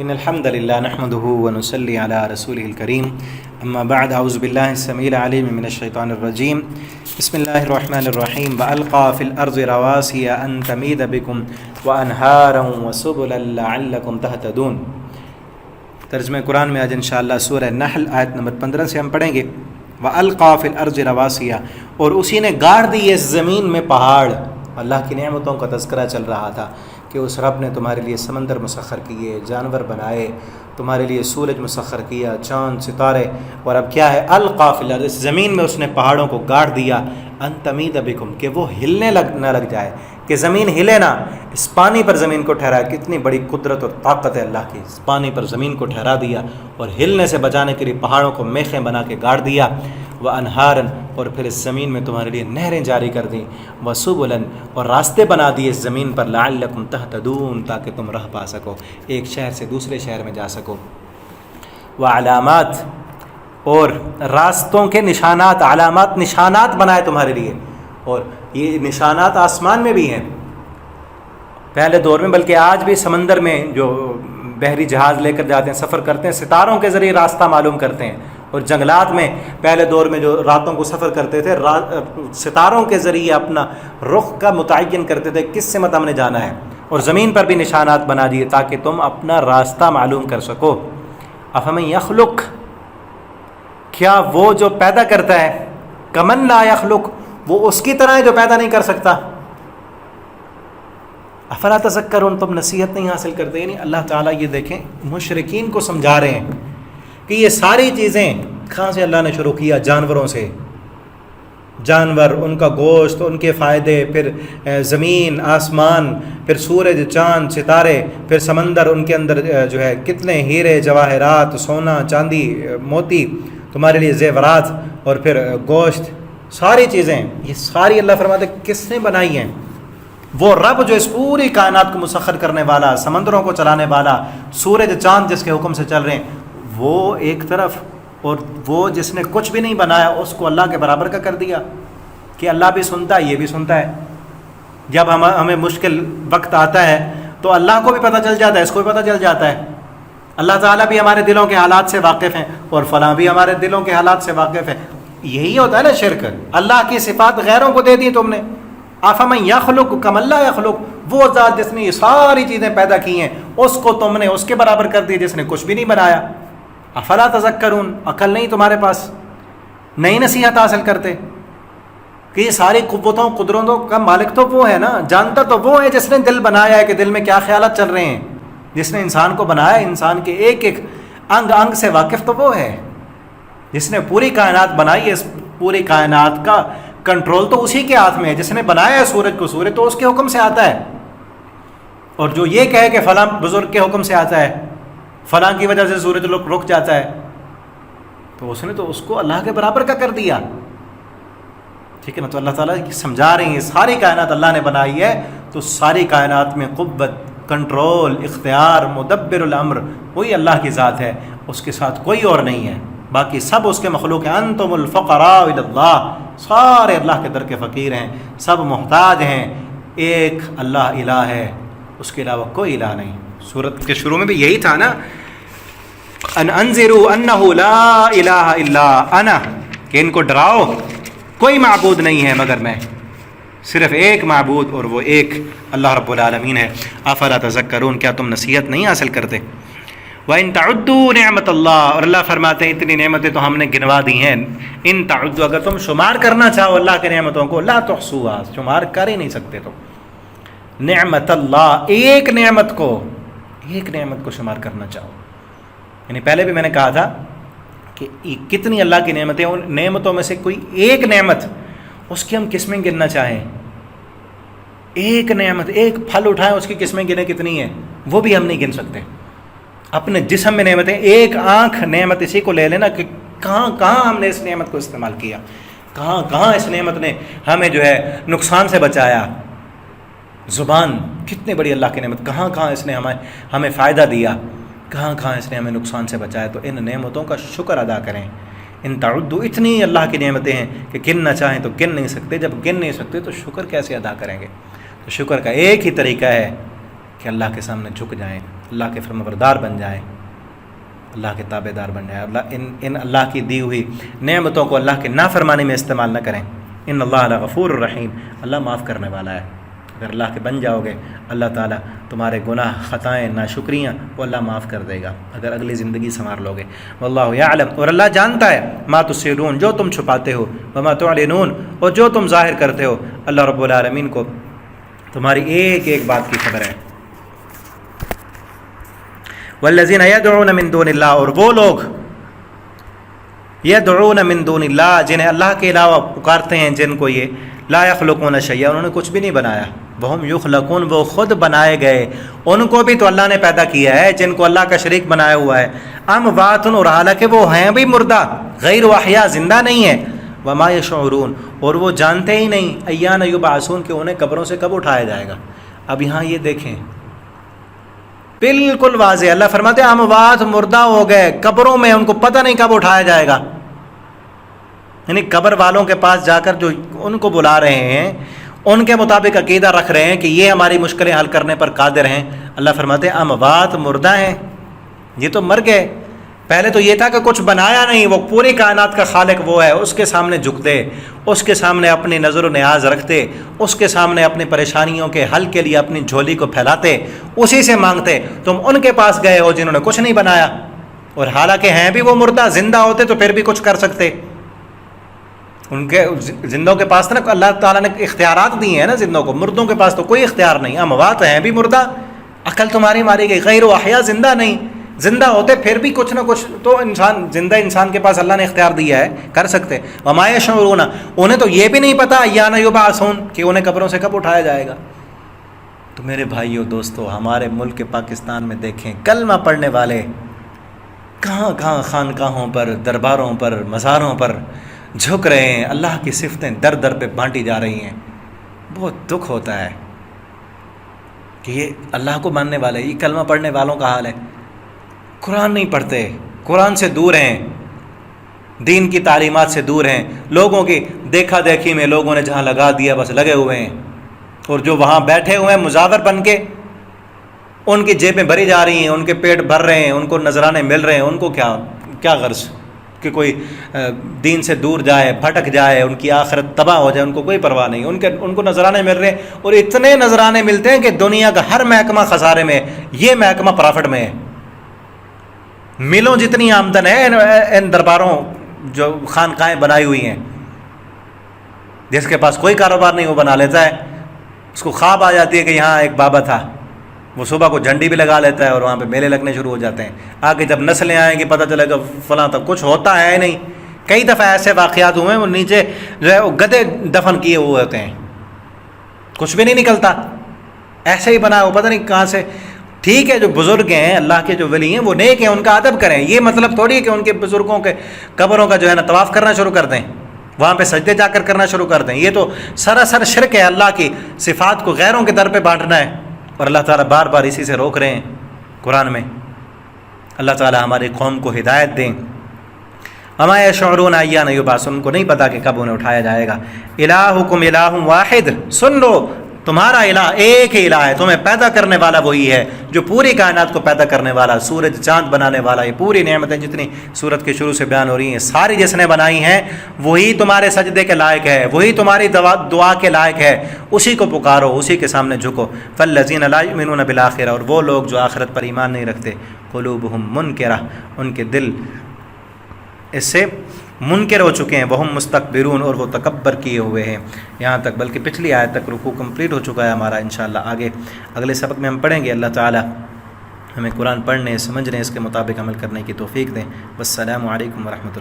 إن الحمد لله نحمده ونصلي على رسوله الكريم أما بعد أعوذ بالله السميع العليم من الشيطان الرجيم بسم الله الرحمن الرحيم وألقى في الأرض رواسي أن تميد بكم وأنهارا وسبلا لعلكم تهتدون۔ ترجمہ قرآن میں آج انشاءاللہ سورہ نحل آیت نمبر 15 سے ہم پڑھیں گے۔ وَأَلْقَى فِي الْأَرْضِ رَوَاسِيَ، اور اسی نے گاڑ دی اس زمین میں پہاڑ۔ اللہ کی نعمتوں کا تذکرہ چل رہا تھا کہ اس رب نے تمہارے لیے سمندر مسخر کیے، جانور بنائے، تمہارے لیے سورج مسخر کیا، چاند ستارے، اور اب کیا ہے القا فی الارض، اس زمین میں اس نے پہاڑوں کو گاڑ دیا ان تمید بکم، کہ وہ ہلنے نہ لگ جائے، کہ زمین ہلے نہ۔ اس پانی پر زمین کو ٹھہرایا، کتنی بڑی قدرت اور طاقت ہے اللہ کی، اس پانی پر زمین کو ٹھہرا دیا اور ہلنے سے بچانے کے لیے پہاڑوں کو میخیں بنا کے گاڑ دیا۔ وانہارن، اور پھر اس زمین میں تمہارے لیے نہریں جاری کر دیں، وسبلن، اور راستے بنا دیے اس زمین پر، لعلکم تہتدون، تاکہ تم راہ پا سکو، ایک شہر سے دوسرے شہر میں جا سکو۔ وعلامات، اور راستوں کے نشانات، علامات نشانات بنائے تمہارے لیے، اور یہ نشانات آسمان میں بھی ہیں پہلے دور میں، بلکہ آج بھی سمندر میں جو بحری جہاز لے کر جاتے ہیں، سفر کرتے ہیں، ستاروں کے ذریعے راستہ معلوم کرتے ہیں، اور جنگلات میں پہلے دور میں جو راتوں کو سفر کرتے تھے، ستاروں کے ذریعے اپنا رخ کا متعین کرتے تھے، کس سمت ہم نے جانا ہے، اور زمین پر بھی نشانات بنا دیے تاکہ تم اپنا راستہ معلوم کر سکو۔ افمن یخلق، کیا وہ جو پیدا کرتا ہے، کمن لا یخلق، وہ اس کی طرح ہے جو پیدا نہیں کر سکتا۔ افلا تذکرون، تم نصیحت نہیں حاصل کرتے۔ یعنی اللہ تعالیٰ یہ دیکھیں مشرکین کو سمجھا رہے ہیں کہ یہ ساری چیزیں کہاں سے اللہ نے شروع کیا، جانوروں سے، جانور، ان کا گوشت، ان کے فائدے، پھر زمین، آسمان، پھر سورج، چاند، ستارے، پھر سمندر، ان کے اندر جو ہے کتنے ہیرے جواہرات، سونا، چاندی، موتی، تمہارے لیے زیورات، اور پھر گوشت، ساری چیزیں، یہ ساری اللہ فرماتے کس نے بنائی ہیں؟ وہ رب جو اس پوری کائنات کو مسخر کرنے والا، سمندروں کو چلانے والا، سورج چاند جس کے حکم سے چل رہے ہیں، وہ ایک طرف، اور وہ جس نے کچھ بھی نہیں بنایا اس کو اللہ کے برابر کا کر دیا کہ اللہ بھی سنتا ہے، یہ بھی سنتا ہے۔ جب ہمیں مشکل وقت آتا ہے تو اللہ کو بھی پتہ چل جاتا ہے، اس کو بھی پتہ چل جاتا ہے۔ اللہ تعالیٰ بھی ہمارے دلوں کے حالات سے واقف ہیں، اور فلاں بھی ہمارے دلوں کے حالات سے واقف ہے۔ یہی ہوتا ہے نا شرک، اللہ کی صفات غیروں کو دے دی تم نے۔ افمن یخلق کمن لا یخلق، وہ ذات جس نے یہ ساری چیزیں پیدا کی ہیں اس کو تم نے اس کے برابر کر دی جس نے کچھ بھی نہیں بنایا۔ افلا تذکرون، عقل نہیں تمہارے پاس، نئی نصیحت حاصل کرتے کہ یہ ساری قوتوں قدرتوں کا مالک تو وہ ہے نا، جانتا تو وہ ہے جس نے دل بنایا ہے کہ دل میں کیا خیالات چل رہے ہیں، جس نے انسان کو بنایا، انسان کے ایک ایک انگ سے واقف تو وہ ہے، جس نے پوری کائنات بنائی ہے۔ اس پوری کائنات کا کنٹرول تو اسی کے ہاتھ میں ہے، جس نے بنایا ہے سورج کو، سورج تو اس کے حکم سے آتا ہے، اور جو یہ کہے کہ فلاں بزرگ کے حکم سے آتا ہے، فلاں کی وجہ سے سورج رک جاتا ہے، تو اس نے تو اس کو اللہ کے برابر کا کر دیا۔ ٹھیک ہے نا؟ تو اللہ تعالیٰ سمجھا رہے ہیں ساری کائنات اللہ نے بنائی ہے، تو ساری کائنات میں قوت، کنٹرول، اختیار، مدبر الامر وہی اللہ کی ذات ہے، اس کے ساتھ کوئی اور نہیں ہے، باقی سب اس کے مخلوق ہیں۔ انتم الفقراء الی اللہ، سارے اللہ کے در کے فقیر ہیں، سب محتاج ہیں، ایک اللہ الہ ہے، اس کے علاوہ کوئی الہ نہیں۔ سورت کے شروع میں بھی یہی تھا نا، ان انذروا انہ لا الہ الا انا، کہ ان کو ڈراؤ کوئی معبود نہیں ہے مگر میں، صرف ایک معبود، اور وہ ایک اللہ رب العالمین ہے۔ افلا تذکرون، کیا تم نصیحت نہیں حاصل کرتے؟ وَإِن تَعُدُّوا نِعْمَتَ اللَّهِ، اور اللہ فرماتے ہیں اتنی نعمتیں تو ہم نے گنوا دی ہیں، ان تعدوا، اگر تم شمار کرنا چاہو اللہ کی نعمتوں کو، لا تحصوها، شمار کر ہی نہیں سکتے تم۔ نعمت اللہ، ایک نعمت کو شمار کرنا چاہو، یعنی پہلے بھی میں نے کہا تھا کہ کتنی اللہ کی نعمتیں، ان نعمتوں میں سے کوئی ایک نعمت، اس کی ہم قسمیں گننا چاہیں، ایک نعمت، ایک پھل اٹھائیں، اس کی قسمیں گنے کتنی ہیں، وہ بھی ہم نہیں گن سکتے۔ اپنے جسم میں نعمتیں، ایک آنکھ نعمت اسی کو لے لینا کہ کہاں کہاں ہم نے اس نعمت کو استعمال کیا، کہاں کہاں اس نعمت نے ہمیں جو ہے نقصان سے بچایا۔ زبان کتنی بڑی اللہ کی نعمت، کہاں کہاں اس نے ہمیں فائدہ دیا، کہاں کہاں اس نے ہمیں نقصان سے بچایا۔ تو ان نعمتوں کا شکر ادا کریں۔ ان تعدوا، اتنی اللہ کی نعمتیں ہیں کہ گننا چاہیں تو گن نہیں سکتے، جب گن نہیں سکتے تو شکر کیسے ادا کریں گے؟ تو شکر کا ایک ہی طریقہ ہے کہ اللہ کے سامنے جھک جائیں، اللہ کے فرمانبردار بن جائیں، اللہ کے تابع دار بن جائیں، ان اللہ کی دی ہوئی نعمتوں کو اللہ کے نافرمانی میں استعمال نہ کریں۔ ان اللہ غفور الرحیم، اللہ معاف کرنے والا ہے۔ اگر اللہ کے بن جاؤ گے، اللہ تعالیٰ تمہارے گناہ، خطائیں، ناشکریاں وہ اللہ معاف کر دے گا اگر اگلی زندگی سنوار لوگے۔ واللہ یعلم، اور اللہ جانتا ہے، ما تسرون، جو تم چھپاتے ہو، وما تعلنون، اور جو تم ظاہر کرتے ہو۔ اللہ رب العالمین کو تمہاری ایک ایک بات کی خبر ہے۔ والذین یدعون من دون اللہ، اور وہ لوگ یدعون من دون اللہ جنہیں اللہ کے علاوہ پکارتے ہیں، جن کو یہ لا یخلقون شیئا، انہوں نے کچھ بھی نہیں بنایا، وہم یخلقون، وہ خود بنائے گئے، ان کو بھی تو اللہ نے پیدا کیا ہے جن کو اللہ کا شریک بنایا ہوا ہے۔ اموات، اور حالانکہ وہ ہیں بھی مردہ، غیر احیاء، زندہ نہیں ہے۔ وما یشعرون، اور وہ جانتے ہی نہیں، ایان یبعثون، کہ انہیں قبروں سے کب اٹھایا جائے گا۔ اب یہاں یہ دیکھیں بالکل واضح، اللہ فرماتے ہیں اموات، مردہ ہو گئے قبروں میں، ان کو پتہ نہیں کب اٹھایا جائے گا۔ یعنی قبر والوں کے پاس جا کر جو ان کو بلا رہے ہیں، ان کے مطابق عقیدہ رکھ رہے ہیں کہ یہ ہماری مشکلیں حل کرنے پر قادر ہیں، اللہ فرماتے ہیں اموات، مردہ ہیں، یہ تو مر گئے۔ پہلے تو یہ تھا کہ کچھ بنایا نہیں، وہ پوری کائنات کا خالق وہ ہے، اس کے سامنے جھکتے، اس کے سامنے اپنی نظر و نیاز رکھتے، اس کے سامنے اپنی پریشانیوں کے حل کے لیے اپنی جھولی کو پھیلاتے، اسی سے مانگتے۔ تم ان کے پاس گئے ہو جنہوں نے کچھ نہیں بنایا، اور حالانکہ ہیں بھی وہ مردہ، زندہ ہوتے تو پھر بھی کچھ کر سکتے۔ ان کے زندوں کے پاس نا اللہ تعالیٰ نے اختیارات دیے ہیں نا زندوں کو، مردوں کے پاس تو کوئی اختیار نہیں۔ اموات ہیں بھی مردہ، عقل تمہاری ماری گئی، غیر احیاء، زندہ نہیں، زندہ ہوتے پھر بھی کچھ نہ کچھ تو انسان، زندہ انسان کے پاس اللہ نے اختیار دیا ہے، کر سکتے۔ وما یشعرون، انہیں تو یہ بھی نہیں پتہ ایان یبعثون، کہ انہیں قبروں سے کب اٹھایا جائے گا۔ تو میرے بھائیو دوستو، ہمارے ملک پاکستان میں دیکھیں کلمہ پڑھنے والے کہاں کہاں خانقاہوں پر، درباروں پر، مزاروں پر جھک رہے ہیں، اللہ کی صفتیں در در پہ بانٹی جا رہی ہیں۔ بہت دکھ ہوتا ہے کہ یہ اللہ کو ماننے والے، یہ کلمہ پڑھنے والوں کا حال ہے۔ قرآن نہیں پڑھتے، قرآن سے دور ہیں، دین کی تعلیمات سے دور ہیں، لوگوں کی دیکھا دیکھی میں لوگوں نے جہاں لگا دیا بس لگے ہوئے ہیں، اور جو وہاں بیٹھے ہوئے ہیں مزاور بن کے، ان کی جیبیں بھری جا رہی ہیں، ان کے پیٹ بھر رہے ہیں، ان کو نذرانے مل رہے ہیں، ان کو کیا غرض کہ کوئی دین سے دور جائے، بھٹک جائے، ان کی آخرت تباہ ہو جائے، ان کو کوئی پرواہ نہیں۔ ان کو نذرانے مل رہے ہیں، اور اتنے نذرانے ملتے ہیں کہ دنیا کا ہر محکمہ خسارے میں، یہ محکمہ پرافٹ میں ہے۔ ملوں جتنی آمدن ہے ان درباروں جو خانقاہیں بنائی ہوئی ہیں، جس کے پاس کوئی کاروبار نہیں وہ بنا لیتا ہے، اس کو خواب آ جاتی ہے کہ یہاں ایک بابا تھا، وہ صبح کو جھنڈی بھی لگا لیتا ہے، اور وہاں پہ میلے لگنے شروع ہو جاتے ہیں۔ آگے جب نسلیں آئیں گی پتہ چلے گا فلاں تک کچھ ہوتا ہے نہیں۔ کئی دفعہ ایسے واقعات ہوئے ہیں، وہ نیچے جو ہے وہ گدھے دفن کیے ہوئے ہوتے ہیں، کچھ بھی نہیں نکلتا، ایسے ہی بنا، وہ پتہ نہیں کہاں سے۔ ٹھیک ہے، جو بزرگ ہیں اللہ کے، جو ولی ہیں، وہ نیک ہیں، ان کا ادب کریں، یہ مطلب تھوڑی ہے کہ ان کے بزرگوں کے قبروں کا جو ہے نا طواف کرنا شروع کر دیں، وہاں پہ سجدے جا کر کرنا شروع کر دیں۔ یہ تو سراسر شرک ہے، اللہ کی صفات کو غیروں کے در پہ بانٹنا ہے، اور اللہ تعالیٰ بار بار اسی سے روک رہے ہیں قرآن میں۔ اللہ تعالیٰ ہماری قوم کو ہدایت دیں۔ وما یشعرون ایان یبعثون، ان کو نہیں پتا کہ کب انہیں اٹھایا جائے گا۔ الہکم الہ واحد، سن لو تمہارا الہ ایک ہی الہ ہے، تمہیں پیدا کرنے والا وہی ہے جو پوری کائنات کو پیدا کرنے والا، سورج چاند بنانے والا، یہ پوری نعمتیں جتنی سورت کے شروع سے بیان ہو رہی ہیں ساری جس نے بنائی ہیں، وہی تمہارے سجدے کے لائق ہے، وہی تمہاری دعا کے لائق ہے، اسی کو پکارو، اسی کے سامنے جھکو۔ فالذین لا یؤمنون بالآخرہ، اور وہ لوگ جو آخرت پر ایمان نہیں رکھتے، قلوبہم منکرہ، ان کے دل اس سے منکر ہو چکے ہیں، وہم مستکبرون، اور وہ تکبر کیے ہوئے ہیں۔ یہاں تک، بلکہ پچھلی آیت تک رکوع کمپلیٹ ہو چکا ہے ہمارا۔ انشاءاللہ آگے اگلے سبق میں ہم پڑھیں گے۔ اللہ تعالی ہمیں قرآن پڑھنے، سمجھنے، اس کے مطابق عمل کرنے کی توفیق دیں۔ والسلام علیکم ورحمۃ اللہ۔